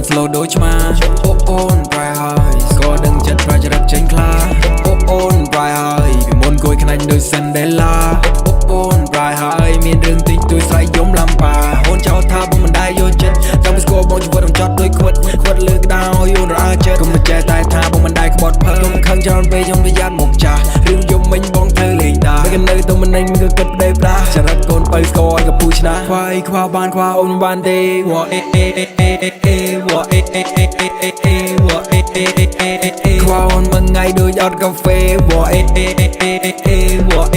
Slow đôi mà ôn bài hơi có đừng chất vàจะรับเจนคลาโอนปลายเฮ้ยพี่มนต์คุยขนาดโดยซันเดล่าโอนปลายเฮ้ยมีเรื่องติดตัวใส่ยมลำปาโอนเจ้าท่าบ่มันได้โยเจ็ดจำเป็นสกอร์บอลจะวัดต้องจอดด้วยขวดเลือกดาวโยนราเจ็ดก็มาแจตายท่าบ่มันได้ก็บอดเพิ่มข้างจอนไปยงพยานหมกจ่าเรื่องยมมิงบ้องเธอเลยด่าไม่กันเลยตัวมันเองมันก็เกิดได้ปลาจะรักโกนไปสกอร์กับผู้ชนะควายควาบ้านควาโอนบ้านเดวอวอควาอนมึงไงโดยยอดกาแฟวอวอ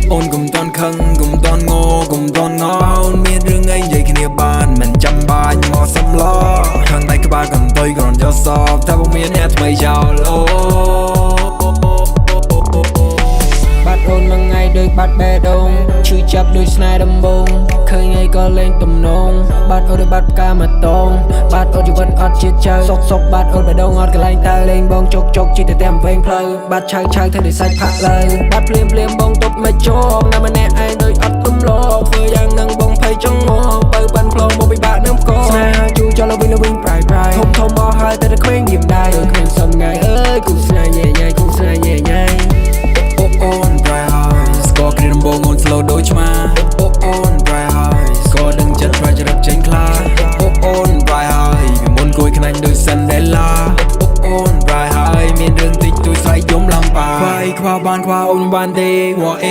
โอนกุมตอนคังกุมตอนงอกุมตอนงอโอนมีเรื่องไงใหญ่ขึ้นในบ้านมันจำบ้านมอสำล้อข้างใต้กระบะกันตัวก่อนจะสอบถ้าพวกมีเนี่ยทำไมเจ้าโลบัดโอนมึงไงโดยบัดแบดงช่วยจับโดยสไนดำบงเคยไงก็เล่นตุ่มนงบัดโอนโดยบัดกามาตรงบัดโอนอยู่บนอดจิตใจซกบัดโอนไปดงอดกระไลตาเล่งบงจกจิตแต่เต็มเพลงเพลงบัดชายเธอได้ใส่ผักเลยบัดเปลี่ยนบงตดไม่โจกน้ำมันแน่ไอโดยอดตุ้มโลกเพื่อยังนั่งบงไผ่จังโง่เปิดบันพลองบงไปบาดน้ำโกสไนหาจูจอเราวิ่งปลายทมบ่อหายแต่ตะเคว้งยิ้มได้เคว้งสมไงกูสไนใหญ่กูสไนใหญ่โอนปลายสกอร์กรีนบงโอนสโลว์โดยมาโอนปลายสกอร์ดึงจัดปลายจะรับเจนคลาโอนปลายพี่มนต์คุยขนาดโดยซันเดล่าโอนปลายมีเรื่องติดตัวใส่ยมลำปาควาบ้านควาโอนบ้านเดวอวอ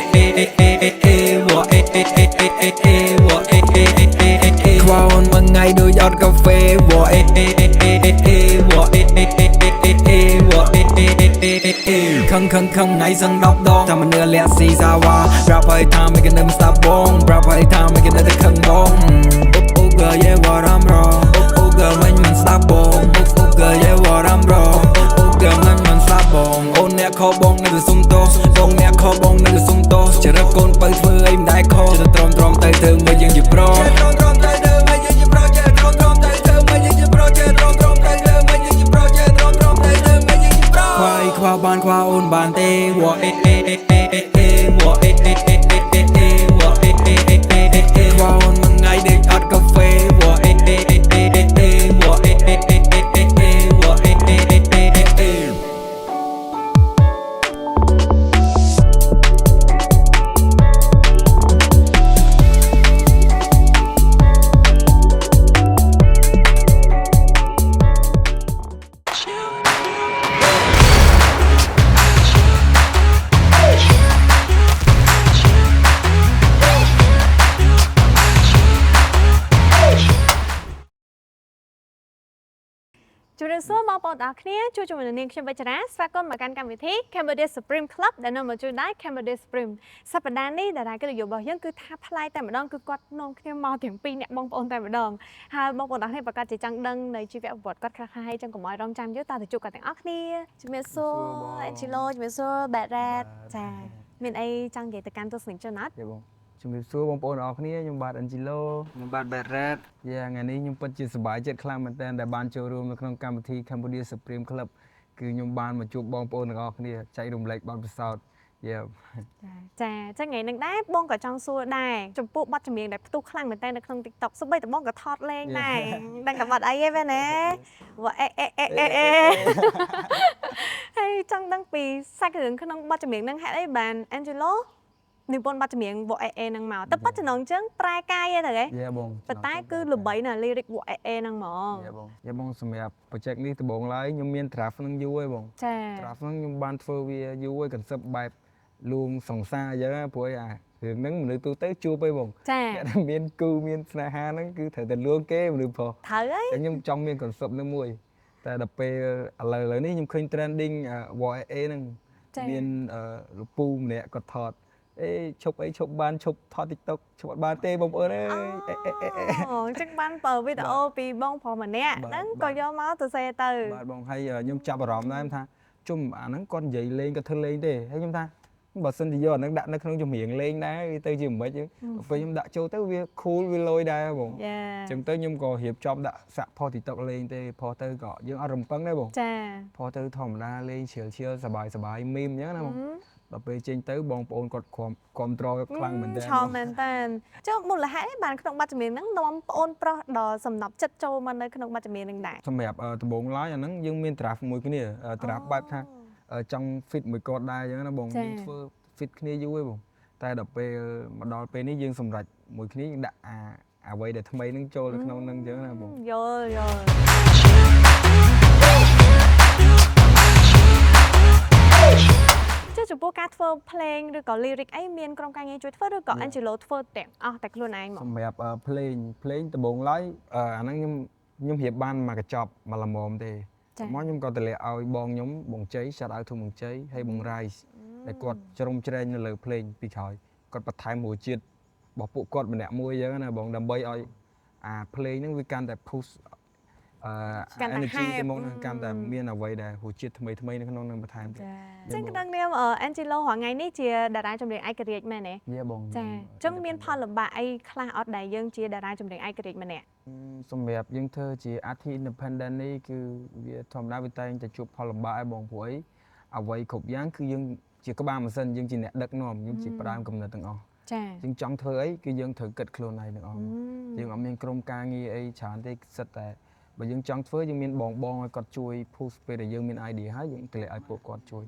ควาโอนมึงไงโดยยอดกาแฟวอข้างไงสังดอกดองทำมันเนื้อเลี้ยซีซาวาปราบไปทำไม่กันเดิมสตาร์บงปราบไปทำไม่กันเดิมข้างบงโอ้เกย์เย่วอรำรอโอ้เกย์มันสตาร์บงโอ้เกย์เย่วอรำรอโอ้เกย์มันสตาร์บงโอ้เนี่ยขอบงนั่นคือสุ่มโตบงเนี่ยขอบงนั่นคือสุ่มโตจะรักคนไปเพื่อให้มันได้คอจะตรอมใจเธอไม่ยังหยิบรอควาบ้านควาโอนบ้านเตวอวอควาโอนมึงไงเด็กอัดกาแฟวอจุดเริ่มต้นมองปอดอักเนี่ยช่วยจุดเด่นขึ้นไปชนะสกัดมาการวิธี Cambodia Supreme Club และนำมาจุดได้ Cambodia Supreme สัปดาห์นี้แต่ละก็อยู่บ่อยยังคือท่าพลายแต่มาดองคือกอดน้องขึ้นมาถึงปีเนี่ยมองปอนแต่มาดองหามองปอดอักเนี่ยประกาศจังดังในชีวิตบทกอดคล้ายจังกับมอยรองจำยุตาถึงจุดกันแต่อักเนี่ยจุดเมโซเอชิโลจุดเมโซแบดแรดจ้าเมนไอจังใหญ่แต่การตัวสิงจนัดជំរាបសួរបងប្អូនអរគ្នាខ្ញុំបាទអិនជីឡូខ្ញុំបាទបែតរ៉េតថ្ងៃនេះខ្ញុំពិតជាសប្បាយចិត្តខ្លាំងមែនទែនដែលបានចូលរួមនៅក្នុងកម្មវិធី Cambodia Supreme Club គឺខ្ញុំបានមកជួបបងប្អូនទាំងអស់គ្នាចែករំលែកបទពិសោធន៍ចាចឹងថ្ងៃនឹងដែរបងក៏ចង់សួរដែរចំពោះបទចម្រៀងដែលផ្ទុះខ្លាំងមែនតើនៅក្នុង TikTok សូម្បីតែបងក៏ថតលេងដែរដឹងតែបទអីទេមែនទេហើយចង់ដឹងពីសាច់រឿងក្នុងបទចម្រៀងហ្នឹងហេតុអីបាន Angeloនិពន្ធបទចម្រៀងវ៉អេអេហ្នឹងមកតែបទចំណងជើងប្រែកាយទេបងប៉ុន្តែគឺល្បីណា lyric វ៉អេអេហ្នឹងហ្មងបងសម្រាប់ project នេះដំបូងឡើយខ្ញុំមាន draft ហ្នឹងយូរហើយបងចា draft ហ្នឹងខ្ញុំបានធ្វើវាយូរហើយ concept បែបលួងសង្សារអញ្ចឹងព្រោះអារឿងហ្នឹងមនុស្សទូទៅជួបហើយបងចាអ្នកដែលមានគូមានស្នេហាហ្នឹងគឺត្រូវតែលួងគេមនុស្សប្រុសត្រូវហើយខ្ញុំចង់មាន concept ហ្នឹងមួយតែដល់ពេលឥឡូវនេះខ្ញុំឃើញ trending វ៉អេអេហ្នឹងមានលពូម្នាក់គាត់ថតឈប់អីឈប់បានឈប់ថត TikTok ឈប់អត់បានទេបងប្អូនអើយអូចឹងបានបើវីដេអូពីបងប្រុសម្នាក់ហ្នឹងក៏យកមកទៅសេទៅបាទបងហើយខ្ញុំចាប់អារម្មណ៍ដែរថាជុំអាហ្នឹងគាត់និយាយលេងគាត់ធ្វើលេងទេហើយខ្ញុំថា បើសិនជាយកអាហ្នឹងដាក់នៅក្នុងចម្រៀងលេងដែរវាទៅជាមិនខ្មិចពេលខ្ញុំដាក់ចូលទៅវា cool វាលយដែរបង ចា អញ្ចឹងទៅខ្ញុំក៏រៀបចំដាក់សាក់ផុស TikTok លេងទេផុសទៅក៏យើងអត់រំពឹងដែរបង ចា ផុសទៅធម្មតាលេងជ្រាលសบายមីមអញ្ចឹងណាបងដល់ពេលចេញទៅបងប្អូនគាត់គ្រប់ត្រខ្លាំងមែនតើ ឆោមមែនតើចុះមូលហេតុអីបានក្នុងបទចម្រៀងហ្នឹងនាំប្អូនប្រុសដល់សំណប់ចិត្តចូលមកនៅក្នុងបទចម្រៀងហ្នឹងដែរ សម្រាប់ដំបូងឡើយអាហ្នឹងយើងមាន draft មួយគ្នា draft បែបថាចង់ fit មួយគាត់ដែរអញ្ចឹងណាបងយើងធ្វើ fit គ្នាយូរឯងបងតែដល់ពេលមកដល់ពេលនេះយើងសម្រេចមួយគ្នាយើងដាក់អ្វីដែលថ្មីហ្នឹងចូលនៅក្នុងហ្នឹងអញ្ចឹងណាបង យល់ចំពោះការធ្វើភ្លេងឬក៏ lyric អីមានក្រុមការងារជួយធ្វើឬក៏ Angelo ធ្វើទាំងអស់តែខ្លួនឯងមក សម្រាប់ភ្លេងដំបូងឡើយអាហ្នឹងខ្ញុំរៀបបានមកកញ្ចប់មកល្មមទេមកខ្ញុំក៏តម្លាក់ឲ្យបងខ្ញុំបងជ័យ shout out to បងជ័យហើយបង Rise ដែលគាត់ជ្រុំជ្រែងនៅលើភ្លេងពីក្រោយគាត់បន្ថែមរសជាតិរបស់ពួកគាត់ម្នាក់មួយអញ្ចឹងណាបងដើម្បីឲ្យភ្លេងហ្នឹងវាកាន់តែ push energy ទៅមកនឹងកាន់តែមានអ្វីដែលរសជាតិថ្មីនៅក្នុងនឹងបន្ថែមទៀត ចឹងក្នុងនាម Angelo រាល់ថ្ងៃនេះជាតារាចម្រៀងឯករាជ្យមែនទេ យេបង ចាចឹងមានផលលំបាកអីខ្លះអត់ដែលយើងជាតារាចម្រៀងឯករាជ្យម្នាក់ សម្រាប់យើងធ្វើជា artist independent នេះគឺវាធម្មតាវាតែងតែជួបផលលំបាកឯងបងព្រោះអ្វីគ្រប់យ៉ាងគឺយើងជាក្បាលម៉ាស៊ីនយើងជាអ្នកដឹកនាំយើងជាផ្ដើមកំណត់ទាំងអស់ ចាយើងចង់ធ្វើអីគឺយើងត្រូវគិតខ្លួនឯងទាំងអស់យើងអត់មានក្រុមការងារអីច្រើនទេសិតតែបើយើងចង់ធ្វើយើងមានបងឲ្យគាត់ជួយ push ពេលដែលយើងមាន idea ហើយយើងតម្លាក់ឲ្យពួកគាត់ជួយ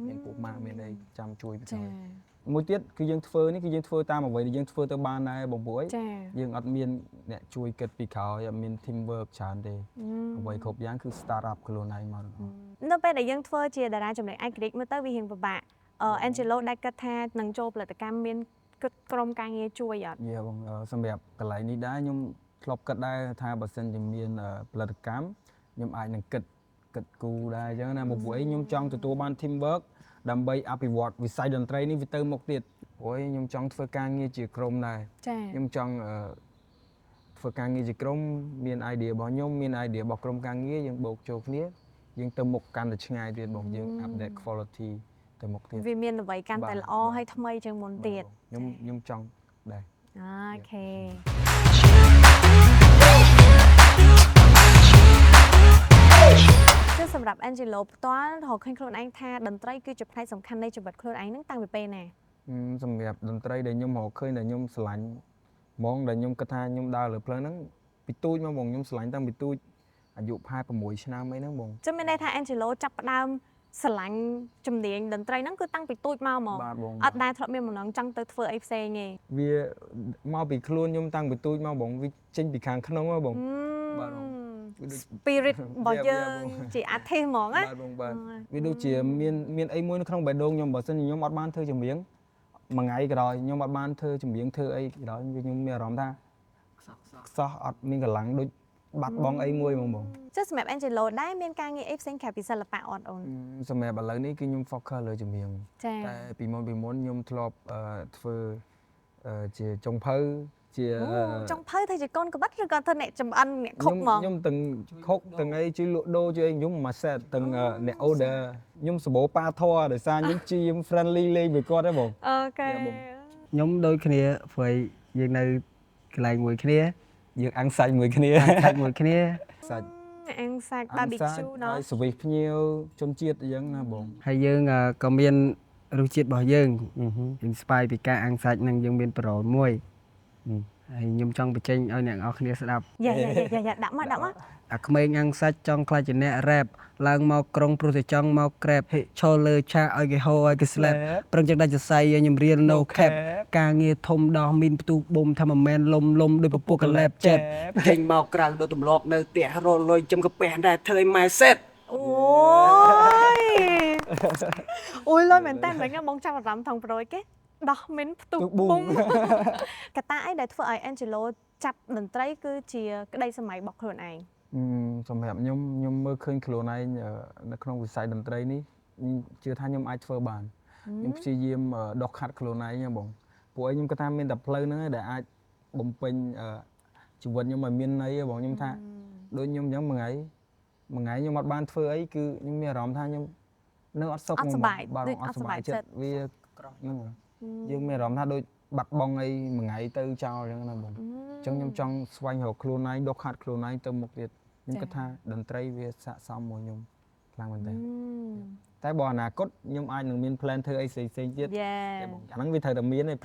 មានពួកម៉ាក់មានអីចាំជួយទៅមួយទៀតគឺយើងធ្វើនេះគឺយើងធ្វើតាមអ្វីដែលយើងធ្វើទៅបានដែរបងប្អូនយើងអត់មានអ្នកជួយគិតពីក្រោយអត់មាន team work ច្រើនទេអ្វីគ្រប់យ៉ាងគឺ start up ខ្លួនឯងមកនៅពេលដែលយើងធ្វើជាតារាចម្រៀងឯករាជ្យមើលទៅវារៀងពិបាកAngelo ដែលគិតថានឹងចូលផលិតកម្មមានក្រុមការងារជួយអត់ យេបងសម្រាប់កន្លែងនេះដែរខ្ញុំធ្លាប់គិតដែរថាបើសិនជាមានផលិតកម្មខ្ញុំអាចនឹងគិតគូដែរអញ្ចឹងណាមកពួកខ្ញុំចង់ទទួលបាន team work ដើម្បីអភិវឌ្ឍវិស័យតន្ត្រីនេះវាទៅមុខទៀតព្រោះខ្ញុំចង់ធ្វើការងារជាក្រុមដែរខ្ញុំចង់ធ្វើការងារជាក្រុមមាន idea របស់ខ្ញុំមាន idea របស់ក្រុមការងារយើងបូកចូលគ្នាយើងទៅមុខកាន់តែឆ្ងាយទៀតបងយើង update quality ទៅមុខទៀតវាមានអ្វីកាន់តែល្អហើយថ្មីជាងមុនទៀតខ្ញុំចង់ដែរអូខេគឺសម្រាប់ Angelo ផ្ទាល់រកឃើញខ្លួនឯងថាតន្ត្រីគឺជាផ្នែកសំខាន់នៃជីវិតខ្លួនឯងហ្នឹងតាំងពីពេលណាសម្រាប់តន្ត្រីដែលខ្ញុំរកឃើញដែលខ្ញុំស្រឡាញ់ហ្មងដែលខ្ញុំគិតថាខ្ញុំដើរលើផ្លូវហ្នឹងពីទូចមកបងខ្ញុំស្រឡាញ់តាំងពីទូចអាយុប្រហែល6ឆ្នាំអីហ្នឹងបងចាំមានន័យថា Angelo ចាប់ផ្ដើមស្រឡាញ់ជំនាញតន្ត្រីហ្នឹងគឺតាំងពីទូចមកអត់ដែលធ្លាប់មានបំណងចង់ទៅធ្វើអីផ្សេងទេវាមកពីខ្លួនខ្ញុំតាំងពីទូចមកបងវាចេញពីខាងក្នុងហ៎បងបាទspirit របស់យើងជា artist ហ្មងណាបាទបងបាទវាដូចជាមានអីមួយនៅក្នុងបេះដូងខ្ញុំបើសិនខ្ញុំអត់បានធ្វើចម្រៀងមួយថ្ងៃក្រោយខ្ញុំអត់បានធ្វើចម្រៀងធ្វើអីក្រោយខ្ញុំមានអារម្មណ៍ថាខ្សោះអត់មានកម្លាំងដូចបាត់បង់អីមួយហ្មងបងចុះសម្រាប់ Angelo ដែរមានការងារអីផ្សេងក្រៅពីសិល្បៈអត់អូនសម្រាប់ឥឡូវនេះគឺខ្ញុំ focus លើចម្រៀងតែពីមុនខ្ញុំធ្លាប់ធ្វើជាចុងភៅជាចុងភៅធ្វើជាកូនក្បិតឬក៏ធ្វើអ្នកចំអិនអ្នកខុកហ្មងខ្ញុំទាំងខុកទាំងអីជួយលក់ដូរជួយអីខ្ញុំមួយ set ទាំងអ្នក order ខ្ញុំសម្បូរប៉ាធរដោយសារខ្ញុំជា friendly លេងមួយគាត់ទេបងអូខេខ្ញុំដូចគ្នាព្រោះយើងនៅកន្លែងមួយគ្នាយើងអាំងសាច់មួយគ្នាសាច់អាំងសាច់ barbecue ណោះហើយសវិសភ្ញៀវជនជាតិអញ្ចឹងណាបងហើយយើងក៏មានរសជាតិរបស់យើងស្ប៉ាយពីការអាំងសាច់នឹងយើងមានប្រូលមួយហើយខ្ញុំចង់បញ្ចេញឲ្យអ្នកនរគ្នាស្ដាប់យ៉ាដាក់មកអាក្មេងអាំងសាច់ចង់ខ្លាចជាអ្នករ៉េបឡើងមកក្រុងព្រោះតែចង់មកក្រេបឈរលើឆាកឲ្យគេហូរឲ្យគេស្លាប់ប្រឹងចឹងដាច់សរសៃខ្ញុំរៀល no cap ការងារធំដោះមានផ្ទុះប៊ុំថាមិនមែនលំដោយពពុះកលែបចេតចេញមកក្រៅដូចទម្លាប់នៅផ្ទះរលុយចំកាពះដែរធ្វើឲ្យម៉ែសេតអូយលុយមែនតើមិញបងចាំអារម្មណ៍ថងប្រួយគេដោះមិនផ្ទុះប៊ុំកតាអីដែលធ្វើឲ្យ Angelo ចាប់តន្ត្រីគឺជាក្តីសម័យរបស់ខ្លួនឯងសម្រាប់ខ្ញុំមើលឃើញខ្លួនឯងនៅក្នុងវិស័យតន្ត្រីនេះជឿថាខ្ញុំអាចធ្វើបានខ្ញុំព្យាយាមដុសខាត់ខ្លួនឯងបងពួកខ្ញុំគាត់ថាមានតែផ្លូវហ្នឹងដែលអាចបំពេញជីវិតខ្ញុំឲ្យមានន័យបងខ្ញុំថាដូចខ្ញុំអញ្ចឹងមួយថ្ងៃខ្ញុំអត់បានធ្វើអីគឺខ្ញុំមានអារម្មណ៍ថាខ្ញុំនៅអត់សុខអត់សុបាយបាទអត់សុបាយចិត្តវា dương mẹ rõm tha đôi bật bong ấy một ngày tư chào chẳng là bông trong trong xoay hồ khuôn này đốt hạt khuôn này từ một việc nhưng cái tha đần tray về xạ xong một nhung làm mình thế tại bỏ là cốt nhưng ai đừng miên plan thơ ấy xây chết chẳng năng vì thời đồng miên này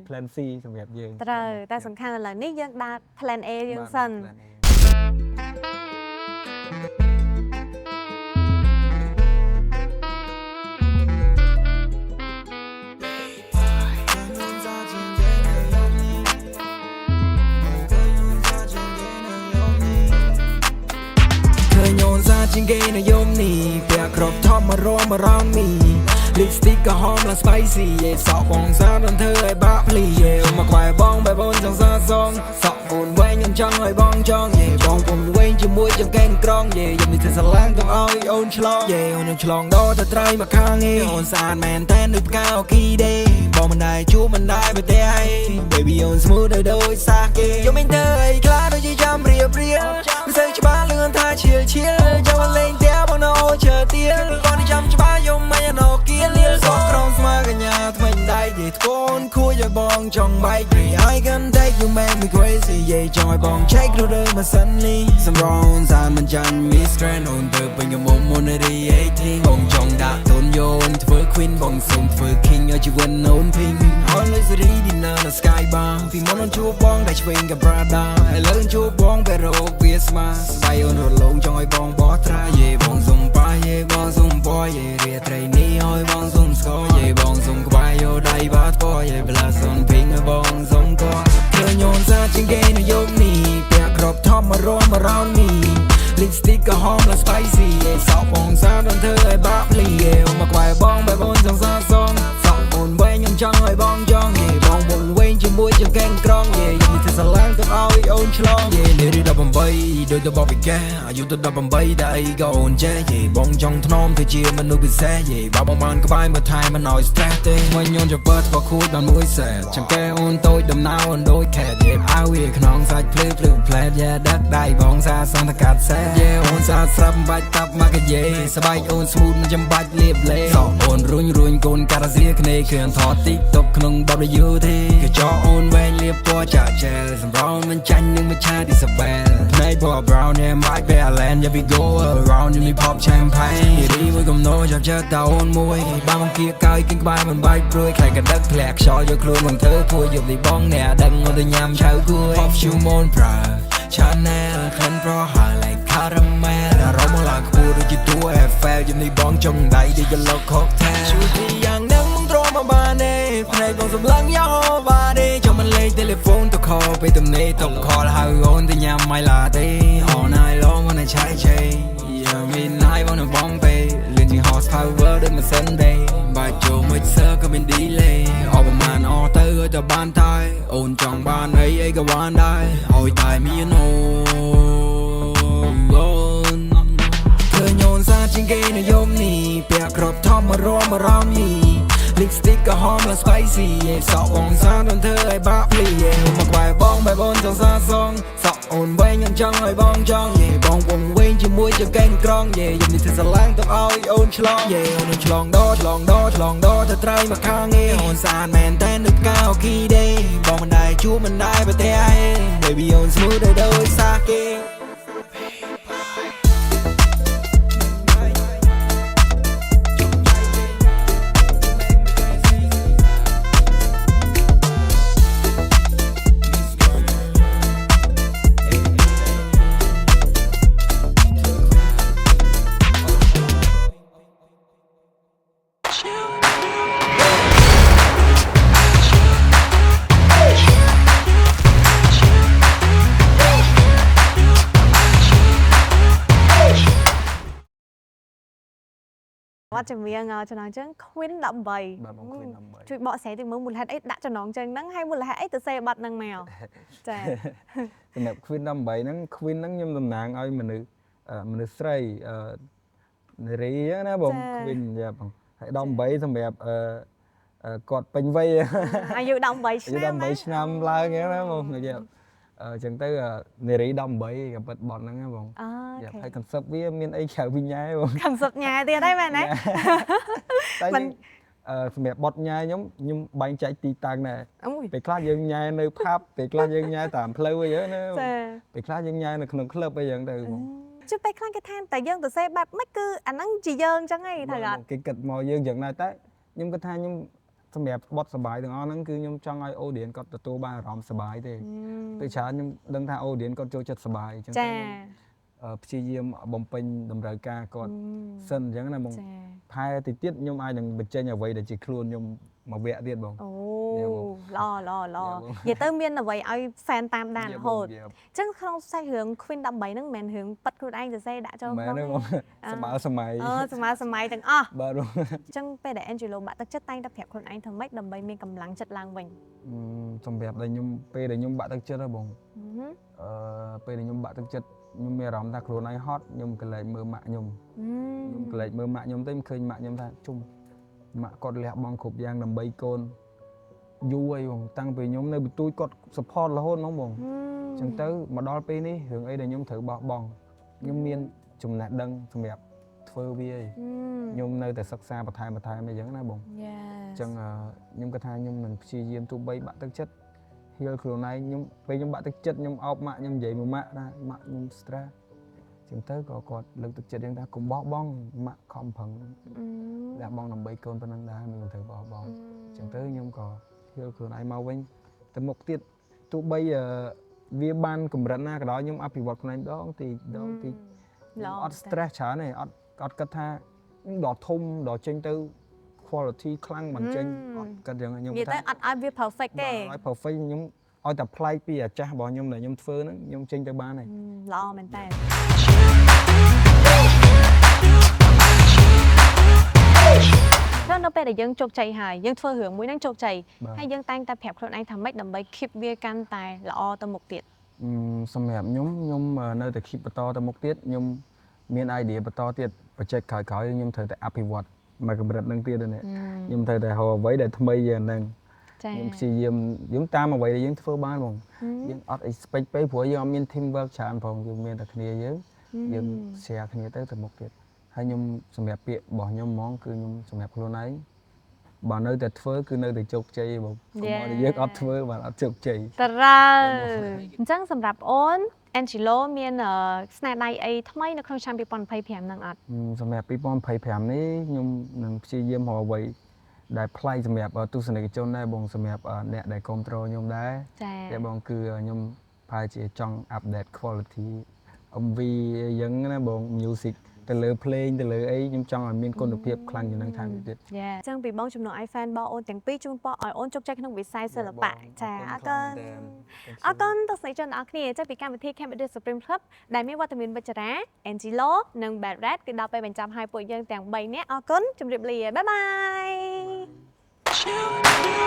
plan C xong việc gì rồi ta sẵn khăn là nít dân đa plan A dân sân trên ghế này yom nì bè crop top mà roam around me lipstick có home là spicy yeah sọ bong ra đơn thơ ai bắp lì yeah mà quài bong bài bôn chẳng ra song sọ buồn quay nhân trăng ai bong trăng yeah bong buồn quay chỉ mũi chẳng kén krong yeah dùm đi thật lang tông oi ôn chlong yeah ôn chlong đó thật trai mà khang nghe ôn sàn mèn ten được cao kỳ đê bong mình đai chú mình đai về té ai baby ôn smooth đôi đôi xa kê cho mình thơ ai khá đôi chỉ chăm ria ria mình say cho ba lươn tha chiều chiều cho mình lên té bằng nó chờ tiếng con đi chăm cho ba yom mai nó kia liên xót trong mà cả nhà mình đây để con khui cho bong trong bay I can take you make me crazy yeah trong ai bong check rồi đời mà suddenly some wrong gian mình chẳng miss trend on từ bên cái mồm môn này đi 18 bong trong đã tốn yôn với queen bong sum với king ở chỉ quên ôn ping hỏi lấy gì đi nở là sky bar vì món ăn chua bong đại chuyệnกับ brother ai lớn chua bong về rồi biết mà bay on rồi lộn trong ai bong bỏ ra yeah bong sum ba yeah bong sum boy yeah ria train đi hỏi bong sum score yeah bong sum có bay vô đây bắt boy yeah bla son ping ở bong sum cóเคยโยนซาจึงเกนยกนี่เปียกครบท็อปมาroam around me lipstick ก็หอมและ spicy สอบองซาโดนเธอไอ้บ้าพลีมาควายบ้องไปบนจังซาซองสอบบนเว้ยยังจังไอ้บ้องจ้องบ้องบนเว้ยจะมวยจะแกงกรองยังมีเธอสลางต้องเอาไอ้โอนฉลองเดี๋ยวดับบัมใบโดยตัวบอกไปแกอายุตัวดับบัมใบได้ก็โอนเจ๊บ้องจ้องทนอมเธอเจียมันนูบิเซ่บ้าบางมันก็ไปเมื่อไทยมันหน่อยสเตรสมันโยนจะเปิดพอคูดมันมวยเสร็จฉันแกโอนโต้ดำน้ำโอนโดยแค่เอาเวียขนองใส่พลื้มแผลแย่ดักได้บ้องซาสังตะกัดแซ่โอนซาสลับใบตับมากระเยสบายโอนสมูทมันจำใบเรียบเล่สองโอนรุนโกนการเสียคเนเคลื่อนถอดติ๊กตกขนมบอลยูทีก็จอโอนแหวนเรียบตัวจ่าเจลสำรองมันจันนึงไม่ชาดิสเบลในพวกบราวน์เนี่ยไม่ไปแลนด์อย่าไป go around ยังมีพอปแชมเปญดีมือกับโน้จับเจอตาโอนมวยบางเกียร์กายกินใบมันใบปลุยใครกันดักแหลกชอยอยู่ครัวมันเธอพูดอยู่ในบ้องเนี่ยดังเอาแต่ยามเช้าคุยพอปชูมอนปลาชาแนลคันเพราะหาไหลคาราเมลเรามาหลักพูดด้วยตัวแอฟเฟลอยู่ในบ้องจงใดเดี๋ยวจะลอกค็อกเทลชูที่อย่างนั่งมึงตรงมาบ้านเน่ภายในกองสำลังยาวบาเดจอมันเลยเทเลโฟนตัวคอไปตำเนตกคอแล้วหาโอนแต่ยามไม่ลาเต้ all night long วันไหนใช้เชยmidnight วันไหนบ้องไปเรื่องจริง horsepower ด้วยมาเส้นเบย์บาดโจไม่เซอร์ก็เป็นดีเลยออกประมาณออเตอร์แต่บ้านตายโอนจองบ้านไอ้ก็วานได้เอาตายมีโนเคยโยนซาจิงเกนยมนี่เปียกครบท็อปมาroam around me lipstick ก็หอมและ spicy สอบองซาโดนเธอไอ้บ้าพลีมาควายบ้องไปบนจังซาซองสอบโอนไว้ยังจังไอ้บ้องจ้องบ้องวงเว้งจะมวยจะแกงกรองยังมีเธอสลางต้องเอาไอ้โอนฉลองโอนฉลองดอเธอไตรมาข้างโอนสานแมนแทนนึกก้าวคีเดบอกมันได้ชูมันได้ไปเตะbaby โอนสมูทได้โดยซาเกว่าจะมีงานจะน้องจังควินดับใบช่วยเบาะแสถึงมือมูลค่าไอ้ดักจะน้องจังนั่งให้มูลค่าไอ้ตัวเซบัดนั่งแมวใช่สำหรับควินดำใบนั่งควินนั่งยมตำนางเอามันนึกมันนึกใส่ในเรียนะผมควินแบบให้ดำใบสำหรับกอดเป็นไว้อายุดำใบอายุดำใบนำลายเงี้ยนะผมแบบจังtớiในเรียดำใบกับบัดบอลนั่งนะผมอยากให้คอนเซ็ปต์วิมีไอ้แขววิญญาณผมคอนเซ็ปต์ใหญ่ตีได้ไหมนะมัน សម្រាប់បត់ញ៉ាយខ្ញុំបែងចែកទីតាំងដែរ អូយ ពេលខ្លះយើងញ៉ាយនៅផាប់ពេលខ្លះយើងញ៉ាយតាមផ្លូវអីហ្នឹងណា ចា ពេលខ្លះយើងញ៉ាយនៅក្នុងក្លឹបអីយ៉ាងទៅបង ជិះពេលខ្លះគេថាតែយើងទៅសេបែបមិនគឺអាហ្នឹងជាយើងអញ្ចឹងហីត្រូវអត់ គេគិតមកយើងយ៉ាងណាតែខ្ញុំគិតថាខ្ញុំសម្រាប់បត់សบายទាំងអស់ហ្នឹងគឺខ្ញុំចង់ឲ្យ audience គាត់ទទួលបានអារម្មណ៍សบายទេពេលច្រើនខ្ញុំដឹងថា audience គាត់ចូលចិត្តសบายអញ្ចឹង ចា ព្យាយាមបំពេញតម្រូវការគាត់សិនអញ្ចឹងណាបង ចា ផែតិចទៀតខ្ញុំអាចនឹងបញ្ចេញអ្វីដែលជាខ្លួនខ្ញុំមួយវគ្គទៀតបង អូ យ៉ាបង ល្អល្អល្អ យ៉ាបង និយាយទៅមានអ្វីឲ្យ fan តាមដានរហូត យ៉ា អញ្ចឹងក្នុងសាច់រឿង Queen 13ហ្នឹងមិនមែនរឿងប៉ិតខ្លួនឯងសរសេរដាក់ចូល មែ ក្នុង នទេ ទេ បងស្មើសម័យ សម័យទាំងអស់ បាទបង អញ្ចឹងពេលដែល Angelo បាក់ទឹកចិត្តតែងតែប្រាប់ខ្លួនឯងធ្វើម៉េចដើម្បីមានកម្លាំងចិត្តឡើងវិញ សម្រាប់ដែលខ្ញុំពេលដែលខ្ញុំបាក់ទឹកចិត្តហ៎បង ហឹម ពេលដែលខ្ញុំបាក់ទឹកចិត្តខ្ញុំមានអារម្មណ៍ថាខ្លួនឯងហត់ខ្ញុំក៏លែងមើលម៉ាក់ខ្ញុំក៏លែងមើលម៉ាក់ខ្ញុំទៅខ្ញុំឃើញម៉ាក់ខ្ញុំថាជុំម៉ាក់គាត់លះបង់គ្រប់យ៉ាងដើម្បីកូនយូរហើយបងតាំងពីខ្ញុំនៅបន្ទូចគាត់ support រហូតហ្មងបងអញ្ចឹងទៅមកដល់ពេលនេះរឿងអីដែលខ្ញុំត្រូវបោះបង់ខ្ញុំមានចំណេះដឹងសម្រាប់ធ្វើវាឯងខ្ញុំនៅតែសិក្សាបន្ថែមអីចឹងណាបង យ៉ា អញ្ចឹងខ្ញុំគាត់ថាខ្ញុំនឹងព្យាយាមទោះបីបាក់ទឹកចិត្តហៀលខ្លួនឯងខ្ញុំពេលខ្ញុំបាក់ទឹកចិត្តខ្ញុំអោបម៉ាក់ខ្ញុំនិយាយមួយម៉ាក់ថាម៉ាក់ខ្ញុំ stress អញ្ចឹងទៅក៏គាត់លើកទឹកចិត្តយ៉ាងថាកុំបោះបង់ម៉ាក់ខំប្រឹងលះបង់ដើម្បីកូនប៉ុណ្ណឹងដែរមិនត្រូវបោះបង់អញ្ចឹងទៅខ្ញុំក៏ហៀលខ្លួនឯងមកវិញទៅមុខទៀតទោះបីវាបានកម្រិតណាក៏ដោយខ្ញុំអភិវឌ្ឍខ្លួនឯងដងទីអត់ stress ច្រើនទេអត់គិតថាដល់ធំដល់ចេញទៅ quality ខ្លាំងមិនចេញអត់គិតយ៉ាងខ្ញុំ និយាយទៅអត់ឲ្យវា perfect ទេ ឲ្យ perfect ខ្ញុំឲ្យតែប្លែកពីអាចាស់របស់ខ្ញុំដែលខ្ញុំធ្វើហ្នឹងខ្ញុំចេញទៅបានហើយ ល្អមែនតើនៅពេលដែលយើងជោគជ័យហើយយើងធ្វើរឿងមួយហ្នឹងជោគជ័យហើយយើងតែងតែប្រាប់ខ្លួនឯងថាម៉េចដើម្បី keep វាកាន់តែល្អទៅមុខទៀត សម្រាប់ខ្ញុំនៅតែ keep បន្តទៅមុខទៀតខ្ញុំមាន idea បន្តទៀត project ក្រោយៗខ្ញុំត្រូវតែអភិវឌ្ឍមកកម្រិតហ្នឹងទៀតនេះខ្ញុំត្រូវតែរកអ្វីដែលថ្មីយ៉ាងហ្នឹង ខ្ញុំព្យាយាមយើងតាមអ្វីដែលយើងធ្វើបានបងយើងអត់ expect ពេកព្រោះយើងអត់មាន team work ច្រើនផងយើងមានតែគ្នាយើង share គ្នាទៅមុខទៀតហើយខ្ញុំសម្រាប់ពាក្យរបស់ខ្ញុំហ្មងគឺខ្ញុំសម្រាប់ខ្លួនឯងបើនៅតែធ្វើគឺនៅតែជោគជ័យបងកុំឲ្យយើងអត់ធ្វើបានអត់ជោគជ័យ តារាអញ្ចឹងសម្រាប់អូន Angelo មានស្នាដៃអីថ្មីនៅក្នុងឆ្នាំ2025ហ្នឹងអត់ សម្រាប់2025នេះខ្ញុំនឹងព្យាយាមរកអ្វីដែលប្លែកសម្រាប់ទស្សនិកជនដែរបងសម្រាប់អ្នកដែលគ្រប់គ្រងខ្ញុំដែរ ចា៎ តែបងគឺខ្ញុំប្រហែលជាចង់ update quality MV អីចឹងណាបង music ទៅលើភ្លេងទៅលើអីខ្ញុំចង់ឲ្យមានគុណភាពខ្លាំងជាងនឹងថែមទៀត យ៉ាអញ្ចឹងពីបងចំណងឲ្យ fan បងអូនទាំងពីរជូនពរឲ្យអូនជោគជ័យក្នុងវិស័យសិល្បៈចាអរគុណអរគុណទស្សនិកជនទាំងអស់គ្នាចាពីកម្មវិធី Cambodia Supreme Club ដែលមានវត្តមានវិជ្ជរា Angelo និង Bad Red គឺដល់ពេលបញ្ចប់ហើយពួកយើងទាំង3នាក់អរគុណជម្រាបលាបាយបាយ